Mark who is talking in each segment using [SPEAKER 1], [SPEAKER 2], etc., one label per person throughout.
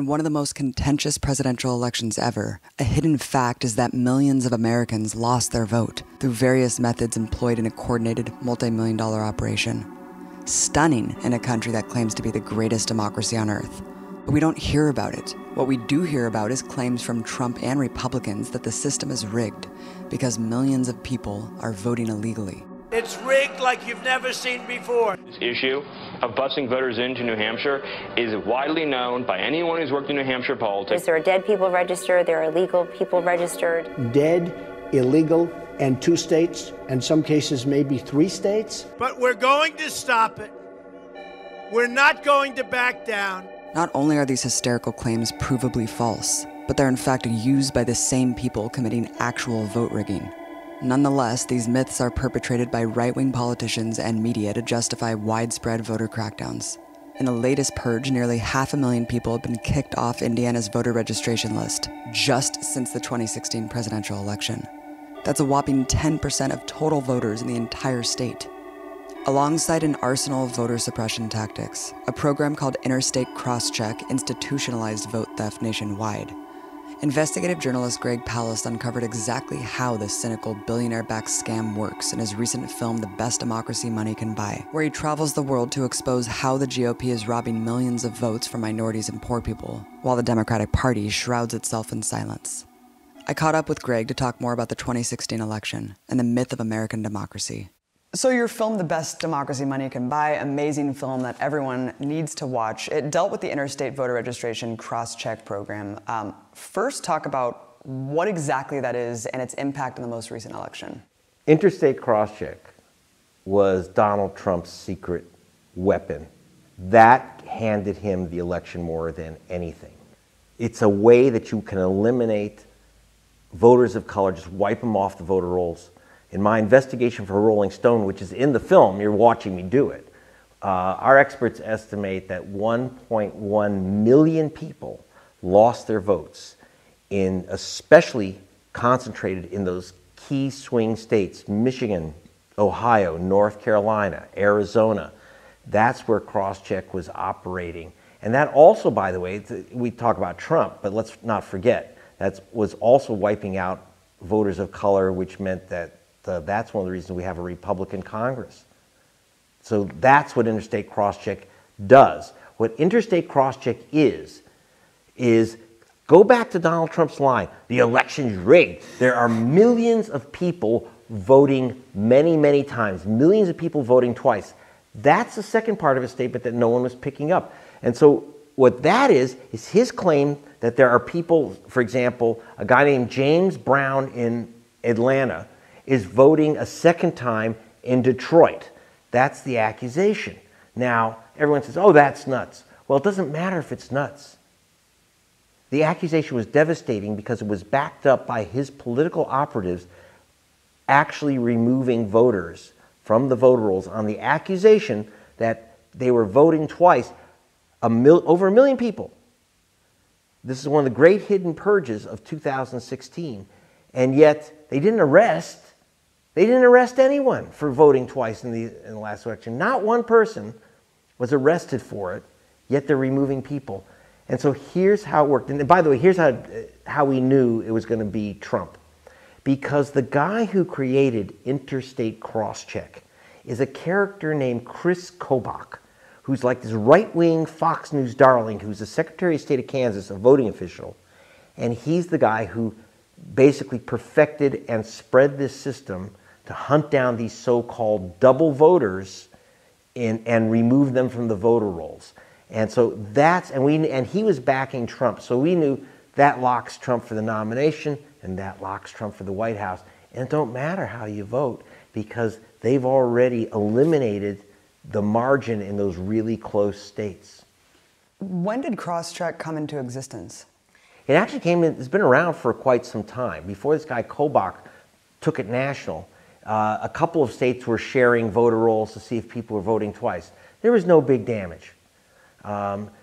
[SPEAKER 1] one of the most contentious presidential elections ever, a hidden fact is that millions of Americans lost their vote through various methods employed in a coordinated, multi-million-dollar operation. Stunning in a country that claims to be the greatest democracy on earth. But we don't hear about it. What we do hear about is claims from Trump and Republicans that the system is rigged because millions of people are voting illegally.
[SPEAKER 2] It's rigged like you've never seen before.
[SPEAKER 3] This issue of busing voters into New Hampshire is widely known by anyone who's worked in New Hampshire politics.
[SPEAKER 4] There are dead people registered, there are illegal people registered.
[SPEAKER 5] Dead, illegal, and 2 states, and some cases maybe 3 states.
[SPEAKER 2] But we're going to stop it. We're not going to back down.
[SPEAKER 1] Not only are these hysterical claims provably false, but they're in fact used by the same people committing actual vote rigging. Nonetheless, these myths are perpetrated by right-wing politicians and media to justify widespread voter crackdowns. In the latest purge, nearly 500,000 people have been kicked off Indiana's voter registration list just since the 2016 presidential election. That's a whopping 10% of total voters in the entire state. Alongside an arsenal of voter suppression tactics, a program called Interstate Crosscheck institutionalized vote theft nationwide. Investigative journalist Greg Palast uncovered exactly how this cynical billionaire-backed scam works in his recent film The Best Democracy Money Can Buy, where he travels the world to expose how the GOP is robbing millions of votes from minorities and poor people, while the Democratic Party shrouds itself in silence. I caught up with Greg to talk more about the 2016 election and the myth of American democracy.
[SPEAKER 6] So your film, The Best Democracy Money Can Buy, amazing film that everyone needs to watch. It dealt with the interstate voter registration cross-check program. First, talk about what exactly that is and its impact in the most recent election.
[SPEAKER 7] Interstate cross-check was Donald Trump's secret weapon. That handed him the election more than anything. It's a way that you can eliminate voters of color, just wipe them off the voter rolls. In my investigation for Rolling Stone, which is in the film, you're watching me do it, our experts estimate that 1.1 million people lost their votes, especially concentrated in those key swing states, Michigan, Ohio, North Carolina, Arizona. That's where crosscheck was operating. And that also, by the way, we talk about Trump, but let's not forget, that was also wiping out voters of color, which meant that that's one of the reasons we have a Republican Congress. So that's what interstate crosscheck does. What interstate crosscheck is go back to Donald Trump's line, the election's rigged. There are millions of people voting many, many times, millions of people voting twice. That's the second part of his statement that no one was picking up. And so what that is his claim that there are people, for example, a guy named James Brown in Atlanta is voting a second time in Detroit. That's the accusation. Now, everyone says, oh, that's nuts. Well, it doesn't matter if it's nuts. The accusation was devastating because it was backed up by his political operatives actually removing voters from the voter rolls on the accusation that they were voting twice, over 1 million people. This is one of the great hidden purges of 2016, and yet they didn't arrest anyone for voting twice in the last election. Not one person was arrested for it, yet they're removing people. And so here's how it worked. And by the way, here's how we knew it was going to be Trump. Because the guy who created interstate crosscheck is a character named Chris Kobach, who's like this right-wing Fox News darling, who's the Secretary of State of Kansas, a voting official. And he's the guy who basically perfected and spread this system to hunt down these so-called double voters and remove them from the voter rolls. And so and he was backing Trump. So we knew that locks Trump for the nomination and that locks Trump for the White House. And it don't matter how you vote because they've already eliminated the margin in those really close states.
[SPEAKER 6] When did crosscheck come into existence?
[SPEAKER 7] It actually it's been around for quite some time. Before this guy Kobach took it national, a couple of states were sharing voter rolls to see if people were voting twice. There was no big damage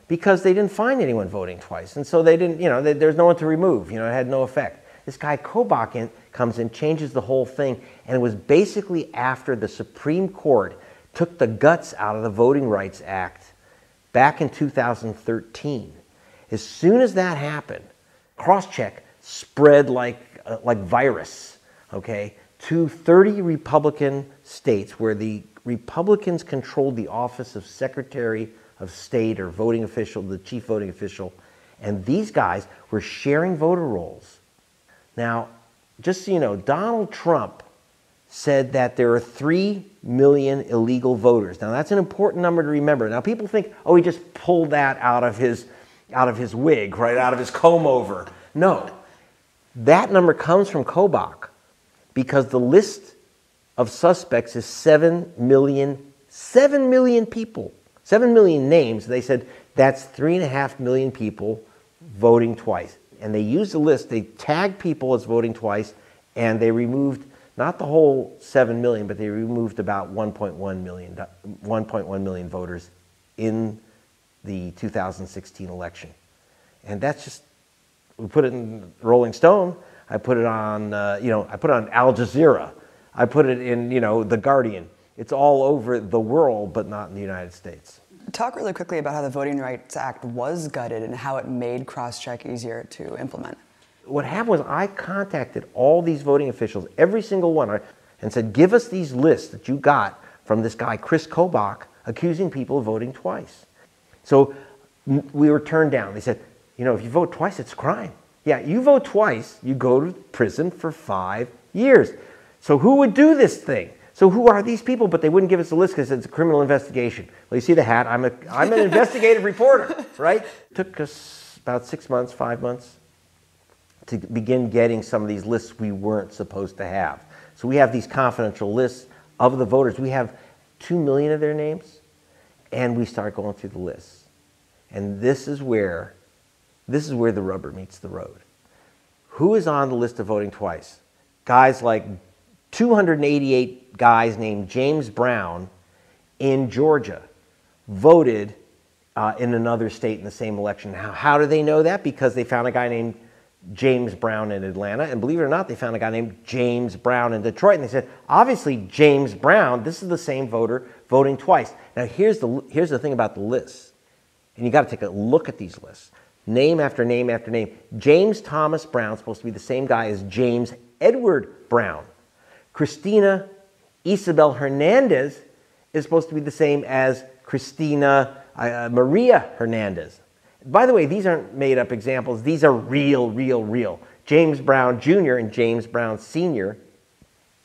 [SPEAKER 7] because they didn't find anyone voting twice. And so they didn't, there's no one to remove, it had no effect. This guy Kobach comes in, changes the whole thing, and it was basically after the Supreme Court took the guts out of the Voting Rights Act back in 2013. As soon as that happened, cross-check spread like virus, okay, to 30 Republican states where the Republicans controlled the office of Secretary of State or voting official, the chief voting official, and these guys were sharing voter rolls. Now, just so you know, Donald Trump said that there are 3 million illegal voters. Now, that's an important number to remember. Now, people think, oh, he just pulled that out of his wig, right, out of his comb over. No, that number comes from Kobach because the list of suspects is 7 million people, 7 million names. They said that's 3.5 million people voting twice. And they used the list, they tagged people as voting twice, and they removed not the whole 7 million, but they removed about 1.1 million voters in the 2016 election. And that's just, we put it in Rolling Stone, I put it on, I put it on Al Jazeera, I put it in, The Guardian. It's all over the world, but not in the United States.
[SPEAKER 6] Talk really quickly about how the Voting Rights Act was gutted and how it made cross-check easier to implement.
[SPEAKER 7] What happened was I contacted all these voting officials, every single one, and said, give us these lists that you got from this guy, Chris Kobach, accusing people of voting twice. So we were turned down. They said, if you vote twice, it's a crime. Yeah, you vote twice, you go to prison for 5 years. So who would do this thing? So who are these people? But they wouldn't give us a list because it's a criminal investigation. Well, you see the hat. I'm an investigative reporter, right? It took us about 6 months, 5 months to begin getting some of these lists we weren't supposed to have. So we have these confidential lists of the voters. We have 2 million of their names, and we start going through the lists. And this is where the rubber meets the road. Who is on the list of voting twice? Guys like 288 guys named James Brown in Georgia voted in another state in the same election. How do they know that? Because they found a guy named James Brown in Atlanta, and believe it or not, they found a guy named James Brown in Detroit, and they said, obviously James Brown, this is the same voter voting twice. Now here's the thing about the lists, and you got to take a look at these lists. Name after name after name. James Thomas Brown is supposed to be the same guy as James Edward Brown. Cristina Isabel Hernandez is supposed to be the same as Cristina Maria Hernandez. By the way, these aren't made up examples. These are real. James Brown Jr. and James Brown Sr.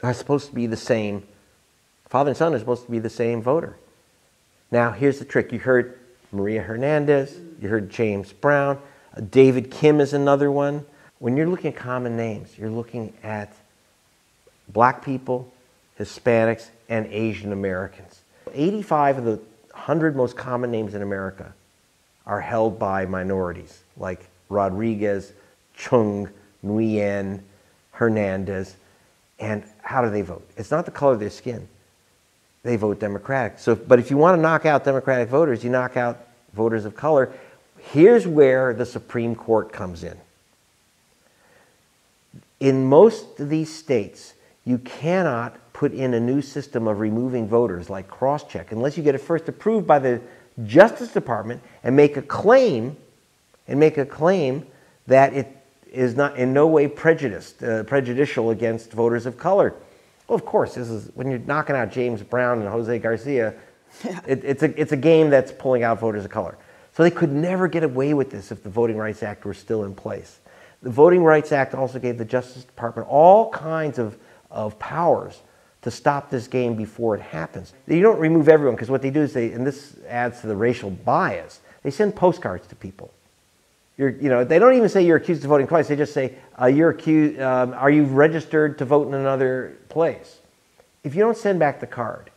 [SPEAKER 7] are supposed to be the same. Father and son are supposed to be the same voter. Now, here's the trick. You heard Maria Hernandez. You heard James Brown. David Kim is another one. When you're looking at common names, you're looking at Black people, Hispanics, and Asian Americans. 85 of the 100 most common names in America are held by minorities, like Rodriguez, Chung, Nguyen, Hernandez. And how do they vote? It's not the color of their skin. They vote Democratic. But if you want to knock out Democratic voters, you knock out voters of color. Here's where the Supreme Court comes in. In most of these states, you cannot put in a new system of removing voters like cross-check unless you get it first approved by the Justice Department and make a claim that it is not in no way prejudicial against voters of color. Well, of course, this is when you're knocking out James Brown and Jose Garcia. Yeah. It's a game that's pulling out voters of color. So they could never get away with this if the Voting Rights Act were still in place. The Voting Rights Act also gave the Justice Department all kinds of powers to stop this game before it happens. You don't remove everyone, because what they do is and this adds to the racial bias, they send postcards to people. They don't even say you're accused of voting twice. They just say, are you registered to vote in another place? If you don't send back the card,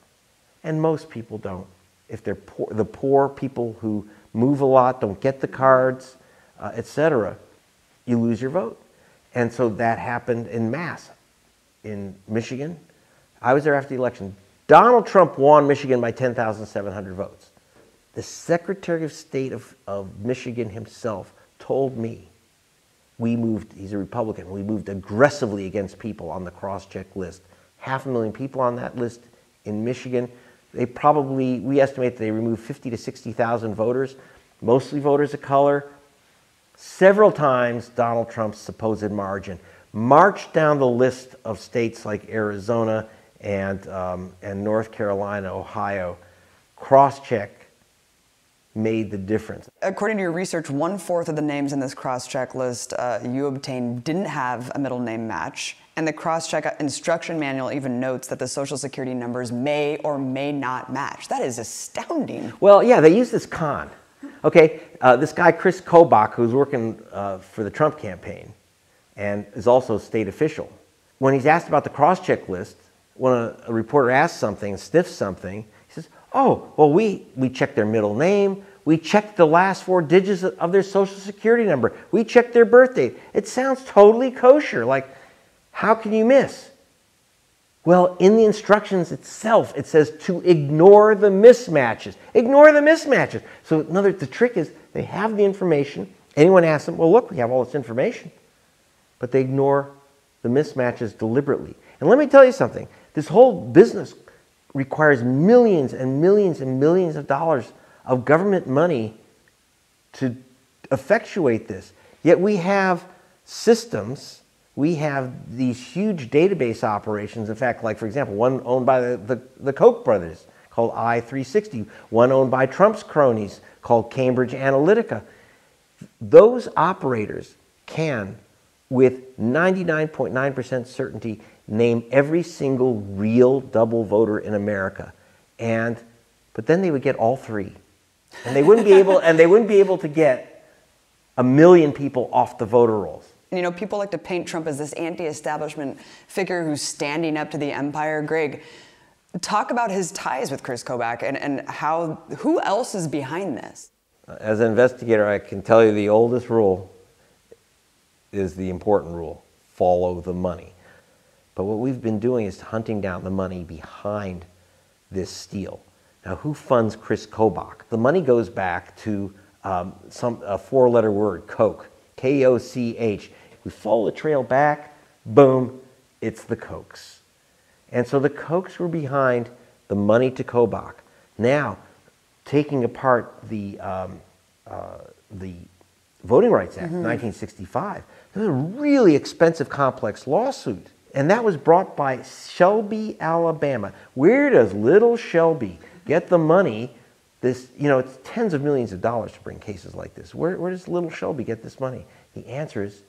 [SPEAKER 7] and most people don't, if they're poor, the poor people who move a lot, don't get the cards, etc., you lose your vote. And so that happened en masse in Michigan. I was there after the election. Donald Trump won Michigan by 10,700 votes. The Secretary of State of Michigan himself told me he's a Republican, we moved aggressively against people on the cross-check list. 500,000 people on that list in Michigan. We estimate that they removed 50 to 60,000 voters, mostly voters of color, several times Donald Trump's supposed margin, marched down the list of states like Arizona and North Carolina, Ohio. Cross-check made the difference.
[SPEAKER 6] According to your research, 1/4 of the names in this cross-check list you obtained didn't have a middle name match. And the cross-check instruction manual even notes that the Social Security numbers may or may not match. That is astounding.
[SPEAKER 7] Well, yeah, they use this con. Okay, this guy, Chris Kobach, who's working for the Trump campaign and is also a state official, when he's asked about the cross-check list, when a reporter asks something, sniffs something, he says, oh, well, we checked their middle name, we checked the last 4 digits of their Social Security number, we checked their birth date. It sounds totally kosher. Like, how can you miss? Well, in the instructions itself, it says to ignore the mismatches. Ignore the mismatches. So the trick is they have the information. Anyone asks them, well, look, we have all this information. But they ignore the mismatches deliberately. And let me tell you something. This whole business requires millions and millions and millions of dollars of government money to effectuate this. Yet we have systems. We have these huge database operations. In fact, like, for example, one owned by the Koch brothers called I-360, one owned by Trump's cronies called Cambridge Analytica. Those operators can, with 99.9% certainty, name every single real double voter in America. But then they would get all 3. And they wouldn't be able to get 1 million people off the voter rolls.
[SPEAKER 6] You know, people like to paint Trump as this anti-establishment figure who's standing up to the empire. Greg, talk about his ties with Chris Kobach and who else is behind this?
[SPEAKER 7] As an investigator, I can tell you the oldest rule is the important rule: follow the money. But what we've been doing is hunting down the money behind this steal. Now, who funds Chris Kobach? The money goes back to a 4-letter word, Koch, K-O-C-H. We follow the trail back, boom, it's the Kochs. And so the Kochs were behind the money to Kobach. Now, taking apart the Voting Rights Act, 1965, this is a really expensive, complex lawsuit. And that was brought by Shelby, Alabama. Where does little Shelby get the money? It's tens of millions of dollars to bring cases like this. Where does little Shelby get this money? The answer is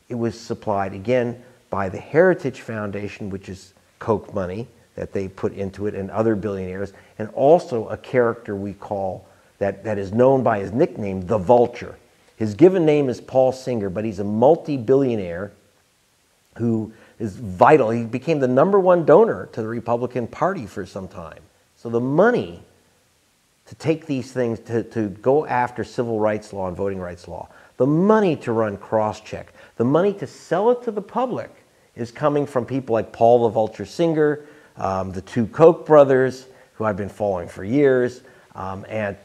[SPEAKER 7] it was supplied, again, by the Heritage Foundation, which is Koch money that they put into it, and other billionaires, and also a character we call, that is known by his nickname, the Vulture. His given name is Paul Singer, but he's a multi-billionaire who is vital. He became the #1 donor to the Republican Party for some time. So the money to take these things, to go after civil rights law and voting rights law, the money to run cross-check, the money to sell it to the public is coming from people like Paul the Vulture Singer, the 2 Koch brothers, who I've been following for years, and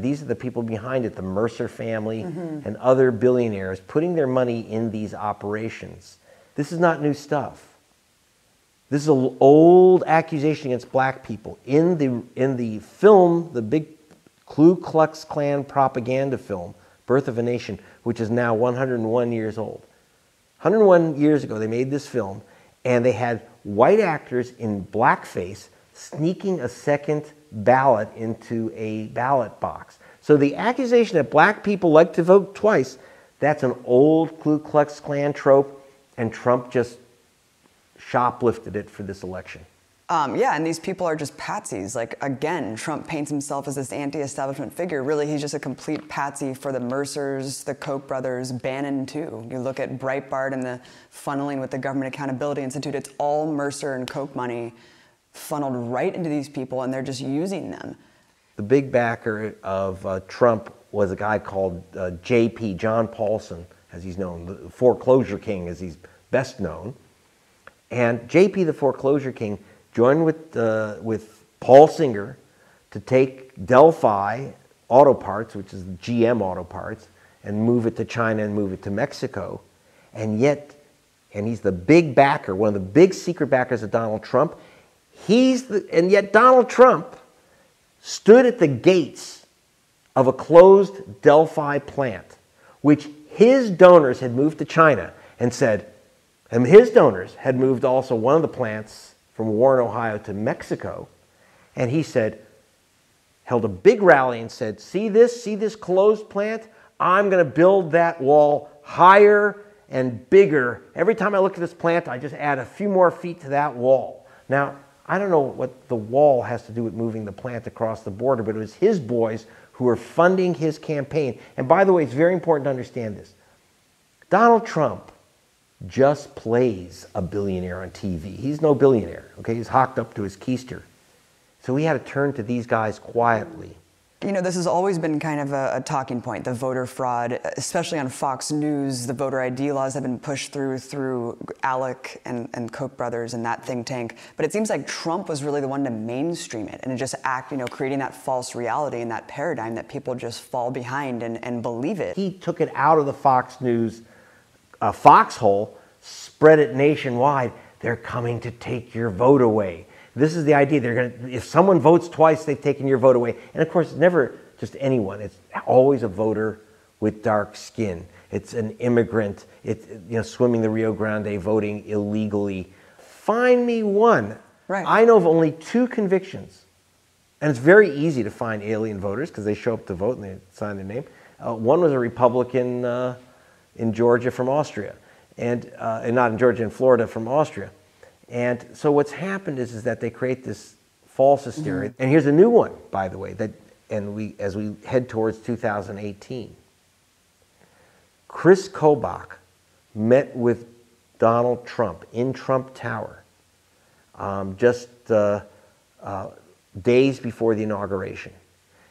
[SPEAKER 7] these are the people behind it, the Mercer family and other billionaires putting their money in these operations. This is not new stuff. This is an old accusation against black people. In the film, the big Ku Klux Klan propaganda film, Birth of a Nation, which is now 101 years old. 101 years ago, they made this film, and they had white actors in blackface sneaking a second ballot into a ballot box. So the accusation that black people like to vote twice, that's an old Ku Klux Klan trope, and Trump just shoplifted it for this election.
[SPEAKER 6] Yeah, and these people are just patsies. Like, again, Trump paints himself as this anti-establishment figure. Really, he's just a complete patsy for the Mercers, the Koch brothers, Bannon, too. You look at Breitbart and the funneling with the Government Accountability Institute, it's all Mercer and Koch money funneled right into these people, and they're just using them.
[SPEAKER 7] The big backer of Trump was a guy called JP, John Paulson, as he's known, the foreclosure king, as he's best known. And JP, the foreclosure king, joined with Paul Singer to take Delphi Auto Parts, which is GM Auto Parts, and move it to China and move it to Mexico. And he's the big backer, one of the big secret backers of Donald Trump. And yet Donald Trump stood at the gates of a closed Delphi plant which his donors had moved to China and said, and his donors had moved also one of the plants from Warren, Ohio to Mexico. And he said, held a big rally and said, see this closed plant? I'm going to build that wall higher and bigger. Every time I look at this plant, I just add a few more feet to that wall. Now, I don't know what the wall has to do with moving the plant across the border, but it was his boys who were funding his campaign. And by the way, it's very important to understand this. Donald Trump just plays a billionaire on TV. He's no billionaire, okay? He's hocked up to his keister. So he had to turn to these guys quietly.
[SPEAKER 6] You know, this has always been kind of a talking point, the voter fraud, especially on Fox News. The voter ID laws have been pushed through ALEC and Koch brothers and that think tank. But it seems like Trump was really the one to mainstream it and to just creating that false reality and that paradigm that people just fall behind and believe it.
[SPEAKER 7] He took it out of the Fox News foxhole, spread it nationwide. They're coming to take your vote away. This is the idea. If someone votes twice, they've taken your vote away. And of course, it's never just anyone. It's always a voter with dark skin. It's an immigrant. It's swimming the Rio Grande, voting illegally. Find me one.
[SPEAKER 6] Right.
[SPEAKER 7] I know of only 2 convictions. And it's very easy to find alien voters because they show up to vote and they sign their name. One was a Republican in Georgia from Austria. And not in Georgia, in Florida from Austria. And so what's happened is that they create this false hysteria. And here's a new one, by the way, as we head towards 2018. Chris Kobach met with Donald Trump in Trump Tower just days before the inauguration.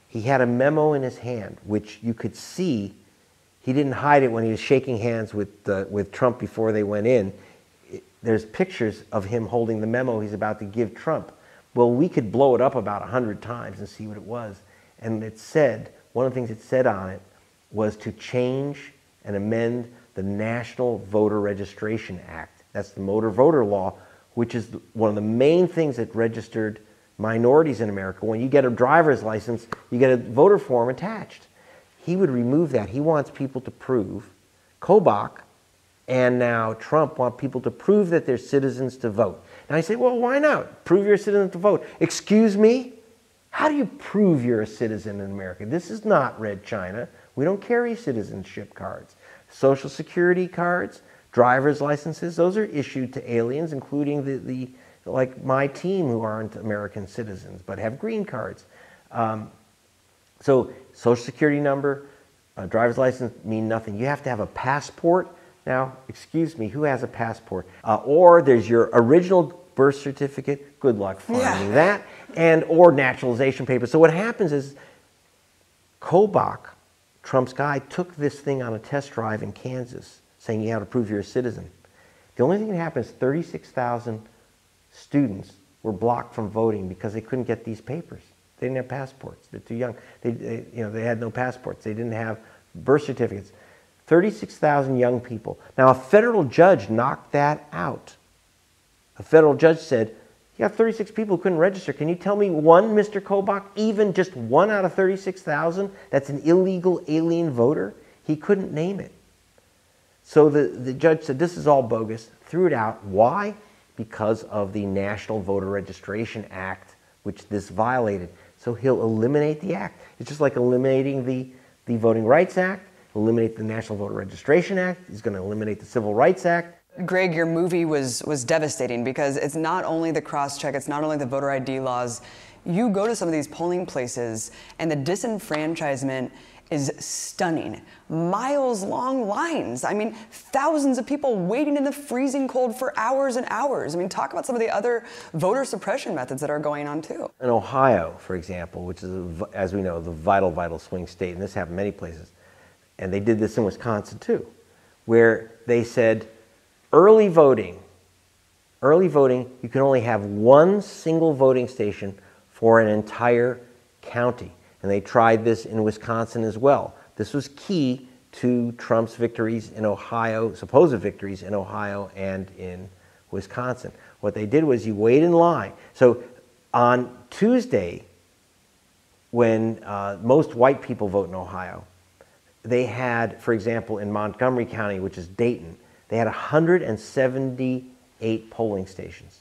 [SPEAKER 7] He had a memo in his hand, which you could see. He didn't hide it when he was shaking hands with Trump before they went in. There's pictures of him holding the memo he's about to give Trump. Well, we could blow it up about 100 times and see what it was. And it said, one of the things it said on it was to change and amend the National Voter Registration Act. That's the motor voter law, which is one of the main things that registered minorities in America. When you get a driver's license, you get a voter form attached. He would remove that. He wants people to prove, Kobach and now Trump want people to prove that they're citizens to vote. Now I say, well, why not? Prove you're a citizen to vote. Excuse me? How do you prove you're a citizen in America? This is not Red China. We don't carry citizenship cards. Social Security cards, driver's licenses, those are issued to aliens, including like my team who aren't American citizens but have green cards. So Social Security number, driver's license mean nothing. You have to have a passport. Now, excuse me, who has a passport? Or there's your original birth certificate, good luck finding that, and or naturalization papers. So what happens is Kobach, Trump's guy, took this thing on a test drive in Kansas, saying you have to prove you're a citizen. The only thing that happened is 36,000 students were blocked from voting because they couldn't get these papers. They didn't have passports. They're too young. They had no passports. They didn't have birth certificates. 36,000 young people. Now, a federal judge knocked that out. A federal judge said, you have 36 people who couldn't register. Can you tell me one, Mr. Kobach, even just one out of 36,000 that's an illegal alien voter? He couldn't name it. So the judge said, this is all bogus, threw it out. Why? Because of the National Voter Registration Act, which this violated. So he'll eliminate the act. It's just like eliminating the Voting Rights Act, eliminate the National Voter Registration Act. He's going to eliminate the Civil Rights Act.
[SPEAKER 6] Greg, your movie was devastating because it's not only the cross-check, it's not only the voter ID laws. You go to some of these polling places and the disenfranchisement is stunning. Miles-long lines. I mean, thousands of people waiting in the freezing cold for hours and hours. I mean, talk about some of the other voter suppression methods that are going on too.
[SPEAKER 7] In Ohio, for example, which is, as we know, the vital swing state, and this happened many places, and they did this in Wisconsin too, where they said early voting, you can only have one single voting station for an entire county. And they tried this in Wisconsin as well. This was key to Trump's victories in Ohio, supposed victories in Ohio and in Wisconsin. What they did was you wait in line. So on Tuesday, when most white people vote in Ohio, they had, for example, in Montgomery County, which is Dayton, they had 178 polling stations.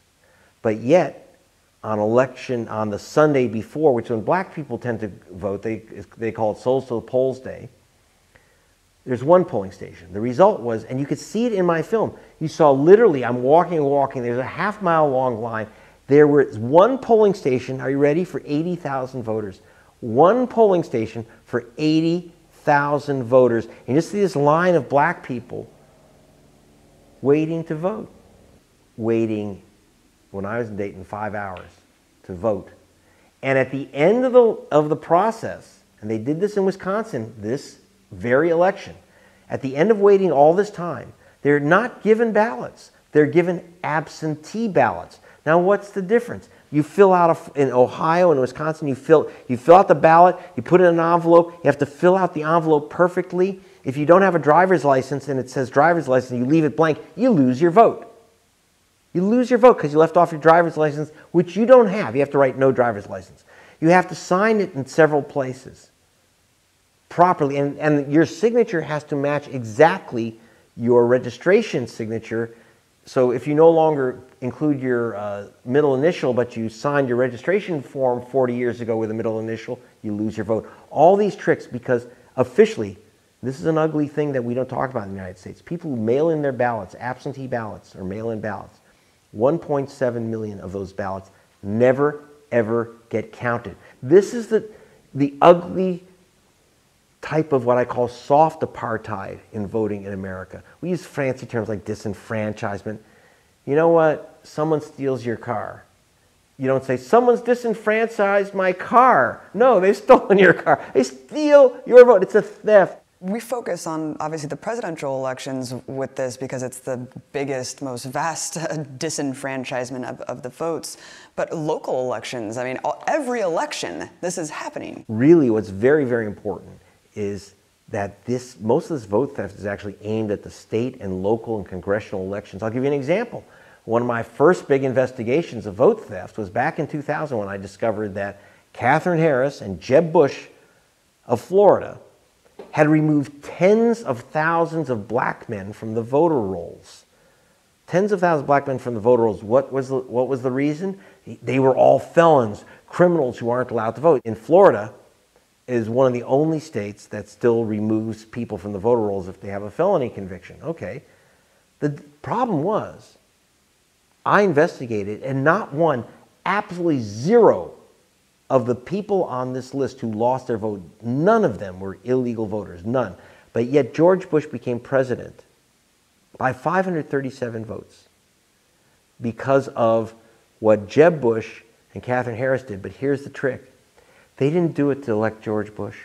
[SPEAKER 7] But yet, on the Sunday before, which when black people tend to vote, they call it Souls to the Polls Day, there's one polling station. The result was, and you could see it in my film, you saw literally, I'm walking, there's a half-mile long line. There was one polling station, are you ready, for 80,000 voters. One polling station for 80,000 voters. And you see this line of black people waiting to vote. Waiting, when I was in Dayton, 5 hours to vote. And at the end of the process, and they did this in Wisconsin, this very election, at the end of waiting all this time, they're not given ballots. They're given absentee ballots. Now, what's the difference? You fill out, in Ohio and Wisconsin, you fill out the ballot, you put it in an envelope, you have to fill out the envelope perfectly. If you don't have a driver's license and it says driver's license, you leave it blank, you lose your vote. You lose your vote because you left off your driver's license, which you don't have. You have to write no driver's license. You have to sign it in several places properly, and your signature has to match exactly your registration signature. So if you no longer include your middle initial, but you signed your registration form 40 years ago with a middle initial, you lose your vote. All these tricks, because officially, this is an ugly thing that we don't talk about in the United States. People who mail in their ballots, absentee ballots or mail-in ballots, 1.7 million of those ballots never, ever get counted. This is the ugly type of what I call soft apartheid in voting in America. We use fancy terms like disenfranchisement. You know what? Someone steals your car. You don't say, someone's disenfranchised my car. No, they've stolen your car. They steal your vote. It's a theft.
[SPEAKER 6] We focus on, obviously, the presidential elections with this because it's the biggest, most vast disenfranchisement of the votes. But local elections, I mean, every election, this is happening.
[SPEAKER 7] Really, what's very, very important is that most of this vote theft is actually aimed at the state and local and congressional elections. I'll give you an example. One of my first big investigations of vote theft was back in 2000 when I discovered that Katherine Harris and Jeb Bush of Florida had removed tens of thousands of black men from the voter rolls. Tens of thousands of black men from the voter rolls. What was the reason? They were all felons, criminals who aren't allowed to vote. In Florida, is one of the only states that still removes people from the voter rolls if they have a felony conviction. Okay. The problem was, I investigated, and not one, absolutely zero of the people on this list who lost their vote, none of them were illegal voters, none. But yet George Bush became president by 537 votes because of what Jeb Bush and Katherine Harris did. But here's the trick. They didn't do it to elect George Bush.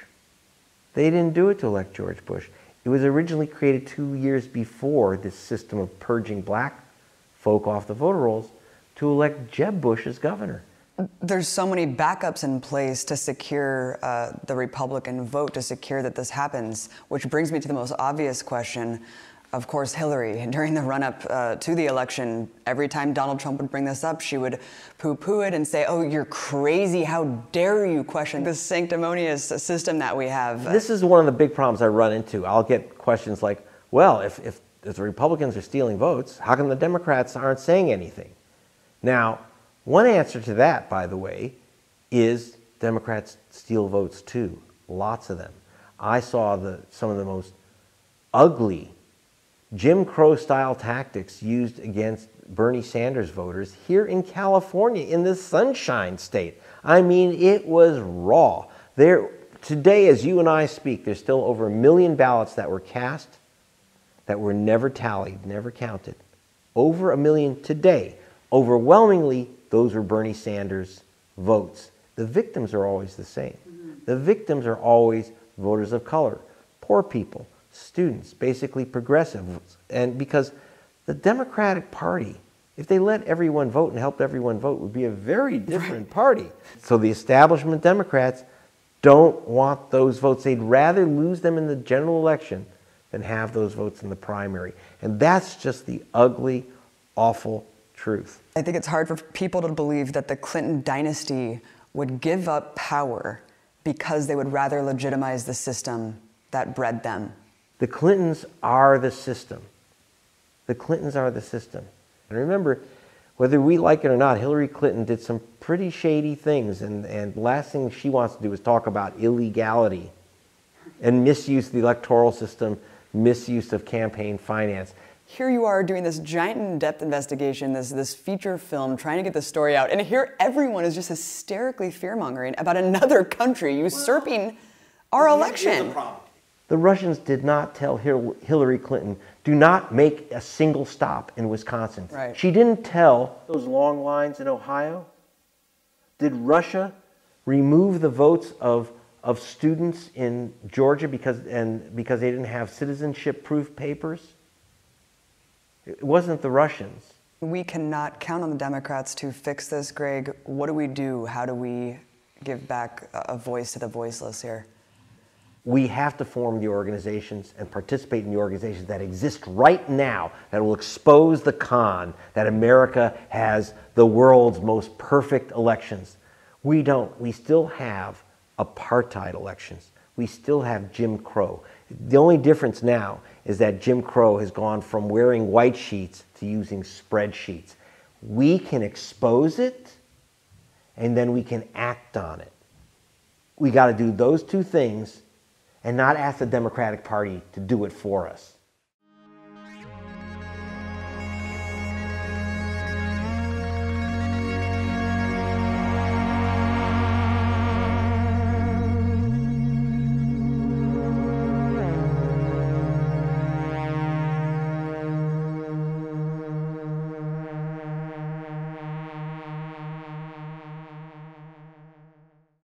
[SPEAKER 7] They didn't do it to elect George Bush. It was originally created 2 years before this system of purging black folk off the voter rolls to elect Jeb Bush as governor.
[SPEAKER 6] There's so many backups in place to secure the Republican vote, to secure that this happens, which brings me to the most obvious question. Of course, Hillary, during the run-up to the election, every time Donald Trump would bring this up, she would poo-poo it and say, oh, you're crazy, how dare you question this sanctimonious system that we have.
[SPEAKER 7] This is one of the big problems I run into. I'll get questions like, well, if the Republicans are stealing votes, how come the Democrats aren't saying anything? Now, one answer to that, by the way, is Democrats steal votes too, lots of them. I saw some of the most ugly Jim Crow-style tactics used against Bernie Sanders voters here in California, in the Sunshine State. I mean, it was raw. Today, as you and I speak, there's still over 1 million ballots that were cast that were never tallied, never counted. Over 1 million today. Overwhelmingly, those were Bernie Sanders votes. The victims are always the same. The victims are always voters of color, poor people, students, basically progressives. And because the Democratic Party, if they let everyone vote and helped everyone vote, would be a very different party. So the establishment Democrats don't want those votes. They'd rather lose them in the general election than have those votes in the primary. And that's just the ugly, awful truth.
[SPEAKER 6] I think it's hard for people to believe that the Clinton dynasty would give up power because they would rather legitimize the system that bred them?
[SPEAKER 7] The Clintons are the system. The Clintons are the system. And remember, whether we like it or not, Hillary Clinton did some pretty shady things, and the last thing she wants to do is talk about illegality and misuse of the electoral system, misuse of campaign finance.
[SPEAKER 6] Here you are doing this giant in-depth investigation, this feature film, trying to get the story out, and here everyone is just hysterically fear-mongering about another country usurping our election.
[SPEAKER 7] The Russians did not tell Hillary Clinton, do not make a single stop in Wisconsin.
[SPEAKER 6] Right.
[SPEAKER 7] She didn't tell those long lines in Ohio. Did Russia remove the votes of students in Georgia because they didn't have citizenship proof papers? It wasn't the Russians.
[SPEAKER 6] We cannot count on the Democrats to fix this, Greg. What do we do? How do we give back a voice to the voiceless here?
[SPEAKER 7] We have to form the organizations and participate in the organizations that exist right now that will expose the con that America has the world's most perfect elections. We don't. We still have apartheid elections. We still have Jim Crow. The only difference now is that Jim Crow has gone from wearing white sheets to using spreadsheets. We can expose it, and then we can act on it. We got to do those two things and not ask the Democratic Party to do it for us.